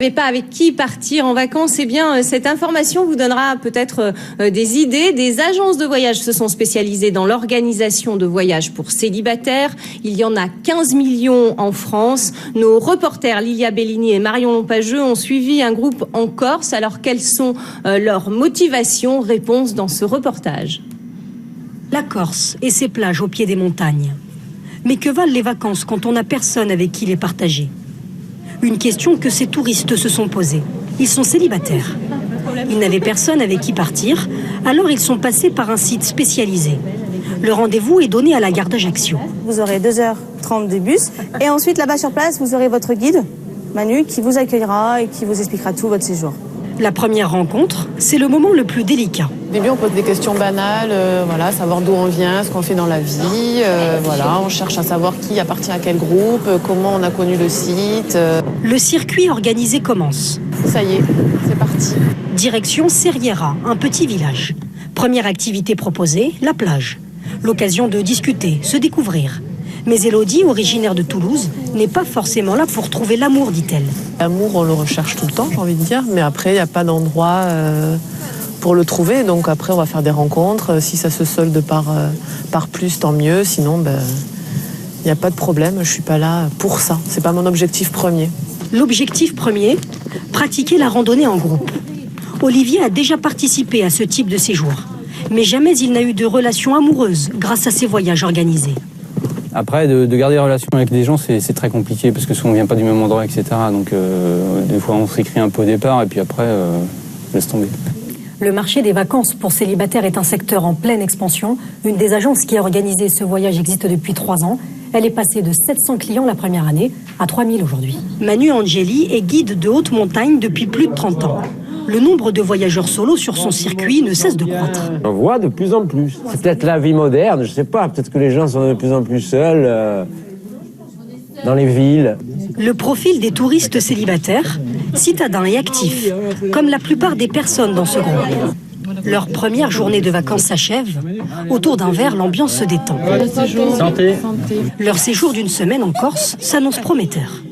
Mais pas avec qui partir en vacances, eh bien, cette information vous donnera peut-être des idées. Des agences de voyage se sont spécialisées dans l'organisation de voyages pour célibataires. Il y en a 15 millions en France. Nos reporters Lilia Bellini et Marion Lompageux ont suivi un groupe en Corse. Alors, quelles sont leurs motivations? Réponse dans ce reportage. La Corse et ses plages au pied des montagnes. Mais que valent les vacances quand on n'a personne avec qui les partager? Une question que ces touristes se sont posées. Ils sont célibataires. Ils n'avaient personne avec qui partir, alors ils sont passés par un site spécialisé. Le rendez-vous est donné à la gare d'Ajaccio. Vous aurez 2h30 de bus et ensuite là-bas sur place, vous aurez votre guide, Manu, qui vous accueillera et qui vous expliquera tout votre séjour. La première rencontre, c'est le moment le plus délicat. Au début, on pose des questions banales, voilà, savoir d'où on vient, ce qu'on fait dans la vie, voilà, on cherche à savoir qui appartient à quel groupe, comment on a connu le site. Le circuit organisé commence. Ça y est, c'est parti. Direction Serriera, un petit village. Première activité proposée, la plage. L'occasion de discuter, se découvrir. Mais Élodie, originaire de Toulouse, n'est pas forcément là pour trouver l'amour, dit-elle. L'amour, on le recherche tout le temps, j'ai envie de dire, mais après, il n'y a pas d'endroit pour le trouver. Donc après, on va faire des rencontres. Si ça se solde par plus, tant mieux. Sinon, il n'y a pas de problème. Je ne suis pas là pour ça. Ce n'est pas mon objectif premier. L'objectif premier, pratiquer la randonnée en groupe. Olivier a déjà participé à ce type de séjour. Mais jamais il n'a eu de relation amoureuse grâce à ces voyages organisés. Après, de garder des relations avec des gens, c'est très compliqué parce que souvent on ne vient pas du même endroit, etc. Donc des fois on s'écrit un peu au départ et puis après, laisse tomber. Le marché des vacances pour célibataires est un secteur en pleine expansion. Une des agences qui a organisé ce voyage existe depuis 3 ans. Elle est passée de 700 clients la première année à 3000 aujourd'hui. Manu Angeli est guide de haute montagne depuis plus de 30 ans. Le nombre de voyageurs solos sur son circuit ne cesse de croître. On voit de plus en plus. C'est peut-être la vie moderne, je sais pas. Peut-être que les gens sont de plus en plus seuls dans les villes. Le profil des touristes célibataires, citadins et actifs, comme la plupart des personnes dans ce groupe. Leur première journée de vacances s'achève. Autour d'un verre, l'ambiance se détend. Santé. Leur séjour d'une semaine en Corse s'annonce prometteur.